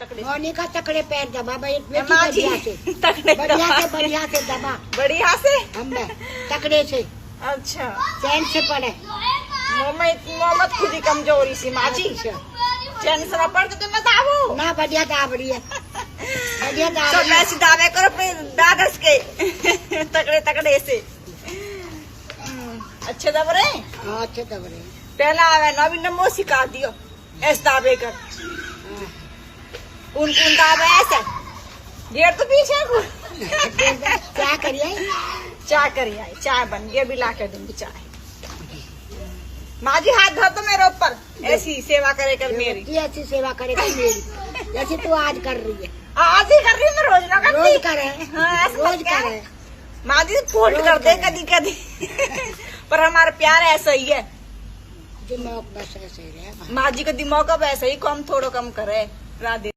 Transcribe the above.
तकड़े मोनी का तकड़े पैर दबा भाई माँ जी, तकड़े बढ़िया से दबा बढ़िया से हम तकड़े से अच्छा चैन से पड़े मोहम्मद खुद ही कमजोरी सी माँ जी चैन से न पड़ते तो मैं दाबू ना बढ़िया दाब रही है बढ़िया दाब सब रही है। ऐसी दावे करो अपने दादस के तकड़े तकड़े से अच्छे दब रहे हाँ अच्छे दब रहे हैं। पहला आवे नवी नमो सिखा दियो ऐसे दाबे कर कौन दावे ऐसे गेट तो पीछे क्या करिए चाय करिए आई चाय बन गई अभी ला कर दूंगी चाय माँ जी हाथ धर दो मेरे ऊपर ऐसी सेवा करे कर मेरी ये अच्छी सेवा करेगा मेरी जैसे तू आज कर रही है आज ही कर रही हूँ मैं रोज ना करती रोज करे हाँ, ऐसा रोज मत क्या? करे माँ जी फोल्ड कर दे करे। कभी कभी पर हमारा प्यार ऐसा ही है दिमाग बस ऐसे ही रहे माँ जी का दिमाग अब ऐसा ही कम थोड़ा कम करे राधे